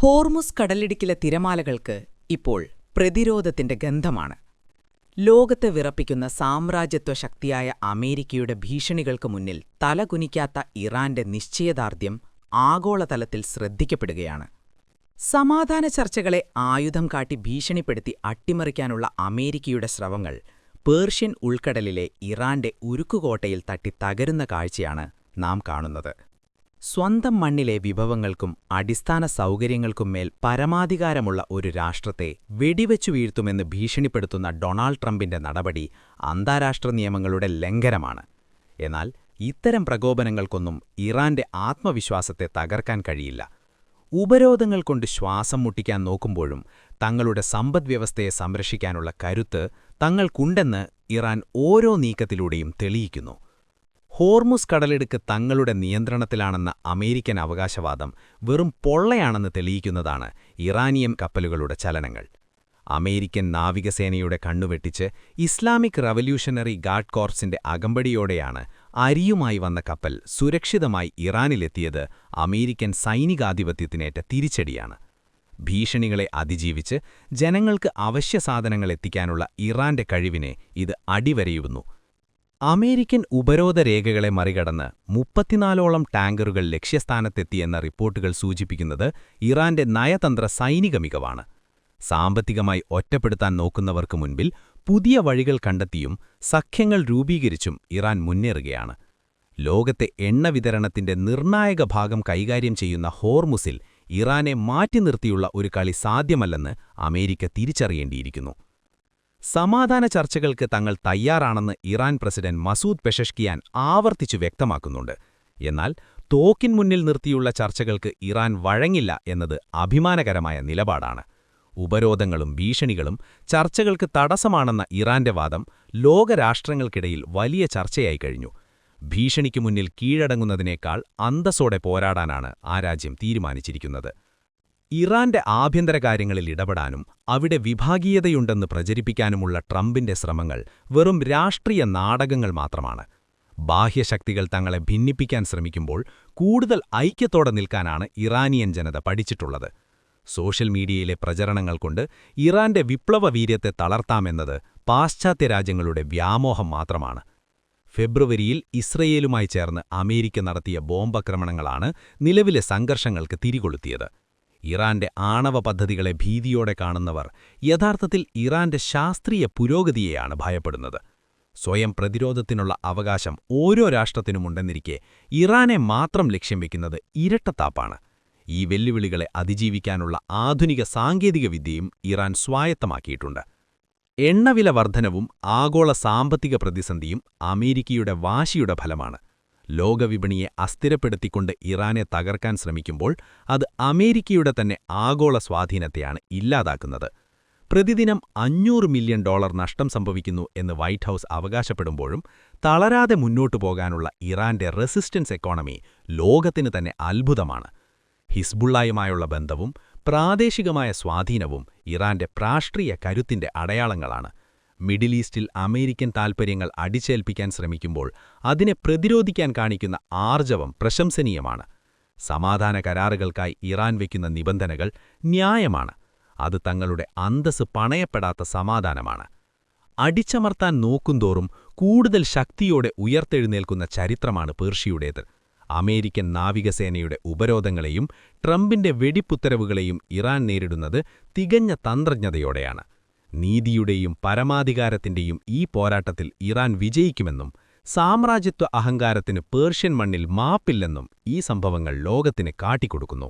Hormuz കടലിടുക്കിലെ തിരമാലകൾക്ക് ഇപ്പോൾ പ്രതിരോധത്തിന്റെ ഗന്ധമാണ്. ലോകത്തെ വിറപ്പിക്കുന്ന സാമ്രാജ്യത്വ ശക്തിയായ അമേരിക്കയുടെ ഭീഷണികൾക്ക് മുന്നിൽ തലകുനിക്കാത്ത ഇറാന്റെ നിശ്ചയദാർഢ്യം ആഗോളതലത്തിൽ ശ്രദ്ധിക്കപ്പെടുകയാണ്. സമാധാന ചർച്ചകളെ ആയുധം കാട്ടി ഭീഷണിപ്പെടുത്തി അട്ടിമറിക്കാനുള്ള അമേരിക്കയുടെ ശ്രമങ്ങൾ പേർഷ്യൻ ഉൾക്കടലിലെ ഇറാന്റെ ഉരുക്കുകോട്ടയിൽ തട്ടി തകരുന്ന കാഴ്ചയാണ് നാം കാണുന്നത്. സ്വന്തം മണ്ണിലെ വിഭവങ്ങൾക്കും അടിസ്ഥാന സൗകര്യങ്ങൾക്കും മേൽ പരമാധികാരമുള്ള ഒരു രാഷ്ട്രത്തെ വെടിവെച്ചു വീഴ്ത്തുമെന്ന് ഭീഷണിപ്പെടുത്തുന്ന ഡൊണാൾഡ് ട്രംപിന്റെ നടപടി അന്താരാഷ്ട്ര നിയമങ്ങളുടെ ലംഘനമാണ്. എന്നാൽ ഇത്തരം പ്രകോപനങ്ങൾക്കൊന്നും ഇറാന്റെ ആത്മവിശ്വാസത്തെ തകർക്കാൻ കഴിയില്ല. ഉപരോധങ്ങൾ കൊണ്ട് ശ്വാസം മുട്ടിക്കാൻ നോക്കുമ്പോഴും തങ്ങളുടെ സമ്പദ്വ്യവസ്ഥയെ സംരക്ഷിക്കാനുള്ള കരുത്ത് തങ്ങൾക്കുണ്ടെന്ന് ഇറാൻ ഓരോ നീക്കത്തിലൂടെയും തെളിയിക്കുന്നു. ഹോർമുസ് കടലിടുക്ക് തങ്ങളുടെ നിയന്ത്രണത്തിലാണെന്ന അമേരിക്കൻ അവകാശവാദം വെറും പൊള്ളയാണെന്ന് തെളിയിക്കുന്നതാണ് ഇറാനിയൻ കപ്പലുകളുടെ ചലനങ്ങൾ. അമേരിക്കൻ നാവികസേനയുടെ കണ്ണുവെട്ടിച്ച് ഇസ്ലാമിക് റവല്യൂഷണറി ഗാർഡ് കോർപ്സിന്റെ അകമ്പടിയോടെയാണ് അരിയുമായി വന്ന കപ്പൽ സുരക്ഷിതമായി ഇറാനിലെത്തിയത്. അമേരിക്കൻ സൈനികാധിപത്യത്തിനേറ്റ തിരിച്ചടിയാണ്. ഭീഷണികളെ അതിജീവിച്ച് ജനങ്ങൾക്ക് അവശ്യസാധനങ്ങൾ എത്തിക്കാനുള്ള ഇറാന്റെ കഴിവിനെ ഇത് അടിവരയുന്നു. അമേരിക്കൻ ഉപരോധ രേഖകളെ മറികടന്ന് 34ഓളം ടാങ്കറുകൾ ലക്ഷ്യസ്ഥാനത്തെത്തിയെന്ന റിപ്പോർട്ടുകൾ സൂചിപ്പിക്കുന്നത് ഇറാന്റെ നയതന്ത്ര സൈനിക മികവാണ്. സാമ്പത്തികമായി ഒറ്റപ്പെടുത്താൻ നോക്കുന്നവർക്ക് മുൻപിൽ പുതിയ വഴികൾ കണ്ടെത്തിയും സഖ്യങ്ങൾ രൂപീകരിച്ചും ഇറാൻ മുന്നേറുകയാണ്. ലോകത്തെ എണ്ണ വിതരണത്തിന്റെ നിർണായക ഭാഗം കൈകാര്യം ചെയ്യുന്ന ഹോർമുസിൽ ഇറാനെ മാറ്റി നിർത്തിയുള്ള ഒരു കളി സാധ്യമല്ലെന്ന് അമേരിക്ക തിരിച്ചറിയേണ്ടിയിരിക്കുന്നു. സമാധാന ചർച്ചകൾക്ക് തങ്ങൾ തയ്യാറാണെന്ന് ഇറാൻ പ്രസിഡന്റ് മസൂദ് പെഷഷ്കിയാൻ ആവർത്തിച്ചു വ്യക്തമാക്കുന്നുണ്ട്. എന്നാൽ തോക്കിൻ മുന്നിൽ നിർത്തിയുള്ള ചർച്ചകൾക്ക് ഇറാൻ വഴങ്ങില്ല എന്നത് അഭിമാനകരമായ നിലപാടാണ്. ഉപരോധങ്ങളും ഭീഷണികളും ചർച്ചകൾക്ക് തടസ്സമാണെന്ന ഇറാന്റെ വാദം ലോകരാഷ്ട്രങ്ങൾക്കിടയിൽ വലിയ ചർച്ചയായി കഴിഞ്ഞു. ഭീഷണിക്ക് മുന്നിൽ കീഴടങ്ങുന്നതിനേക്കാൾ അന്തസ്സോടെ പോരാടാനാണ് ആ രാജ്യം തീരുമാനിച്ചിരിക്കുന്നത്. ഇറാന്റെ ആഭ്യന്തര കാര്യങ്ങളിൽ ഇടപെടാനും അവിടെ വിഭാഗീയതയുണ്ടെന്ന് പ്രചരിപ്പിക്കാനുമുള്ള ട്രംപിന്റെ ശ്രമങ്ങൾ വെറും രാഷ്ട്രീയ നാടകങ്ങൾ മാത്രമാണ്. ബാഹ്യശക്തികൾ തങ്ങളെ ഭിന്നിപ്പിക്കാൻ ശ്രമിക്കുമ്പോൾ കൂടുതൽ ഐക്യത്തോടെ നിൽക്കാനാണ് ഇറാനിയൻ ജനത പഠിച്ചിട്ടുള്ളത്. സോഷ്യൽ മീഡിയയിലെ പ്രചരണങ്ങൾ കൊണ്ട് ഇറാന്റെ വിപ്ലവ വീര്യത്തെ തളർത്താമെന്നത് പാശ്ചാത്യ രാജ്യങ്ങളുടെ വ്യാമോഹം മാത്രമാണ്. ഫെബ്രുവരിയിൽ ഇസ്രയേലുമായി ചേർന്ന് അമേരിക്ക നടത്തിയ ബോംബാക്രമണങ്ങളാണ് നിലവിലെ സംഘർഷങ്ങൾക്ക് തിരികൊളുത്തിയത്. ഇറാന്റെ ആണവ പദ്ധതികളെ ഭീതിയോടെ കാണുന്നവർ യഥാർത്ഥത്തിൽ ഇറാന്റെ ശാസ്ത്രീയ പുരോഗതിയെയാണ് ഭയപ്പെടുന്നത്. സ്വയം പ്രതിരോധത്തിനുള്ള അവകാശം ഓരോ രാഷ്ട്രത്തിനുമുണ്ടെന്നിരിക്കെ ഇറാനെ മാത്രം ലക്ഷ്യം വയ്ക്കുന്നത് ഇരട്ടത്താപ്പാണ്. ഈ വെല്ലുവിളികളെ അതിജീവിക്കാനുള്ള ആധുനിക സാങ്കേതികവിദ്യയും ഇറാൻ സ്വായത്തമാക്കിയിട്ടുണ്ട്. എണ്ണവില വർധനവും ആഗോള സാമ്പത്തിക പ്രതിസന്ധിയും അമേരിക്കയുടെ വാശിയുടെ ഫലമാണ്. ലോകവിപണിയെ അസ്ഥിരപ്പെടുത്തിക്കൊണ്ട് ഇറാനെ തകർക്കാൻ ശ്രമിക്കുമ്പോൾ അത് അമേരിക്കയുടെ തന്നെ ആഗോള സ്വാധീനത്തെയാണ് ഇല്ലാതാക്കുന്നത്. പ്രതിദിനം $500 മില്യൺ നഷ്ടം സംഭവിക്കുന്നു എന്ന് വൈറ്റ് ഹൗസ് അവകാശപ്പെടുമ്പോഴും തളരാതെ മുന്നോട്ടു പോകാനുള്ള ഇറാന്റെ റെസിസ്റ്റൻസ് എക്കോണമി ലോകത്തിന് തന്നെ അത്ഭുതമാണ്. ഹിസ്ബുള്ളയുമായുള്ള ബന്ധവും പ്രാദേശികമായ സ്വാധീനവും ഇറാന്റെ രാഷ്ട്രീയ കരുത്തിന്റെ അടയാളങ്ങളാണ്. മിഡിൽ ഈസ്റ്റിൽ അമേരിക്കൻ താൽപ്പര്യങ്ങൾ അടിച്ചേൽപ്പിക്കാൻ ശ്രമിക്കുമ്പോൾ അതിനെ പ്രതിരോധിക്കാൻ കാണിക്കുന്ന ആർജവം പ്രശംസനീയമാണ്. സമാധാന കരാറുകൾക്കായി ഇറാൻ വയ്ക്കുന്ന നിബന്ധനകൾ ന്യായമാണ്. അത് തങ്ങളുടെ അന്തസ്സ് പണയപ്പെടാത്ത സമാധാനമാണ്. അടിച്ചമർത്താൻ നോക്കുന്തോറും കൂടുതൽ ശക്തിയോടെ ഉയർത്തെഴുന്നേൽക്കുന്ന ചരിത്രമാണ് പേർഷ്യയുടേത്. അമേരിക്കൻ നാവികസേനയുടെ ഉപരോധങ്ങളെയും ട്രംപിന്റെ വെടിപ്പുത്തരവുകളെയും ഇറാൻ നേരിടുന്നത് തികഞ്ഞ തന്ത്രജ്ഞതയോടെയാണ്. നീതിയുടെയും പരമാധികാരത്തിന്റെയും ഈ പോരാട്ടത്തിൽ ഇറാൻ വിജയിക്കുമെന്നും സാമ്രാജ്യത്വ അഹങ്കാരത്തിന് പേർഷ്യൻ മണ്ണിൽ മാപ്പില്ലെന്നും ഈ സംഭവങ്ങൾ ലോകത്തിന് കാട്ടിക്കൊടുക്കുന്നു.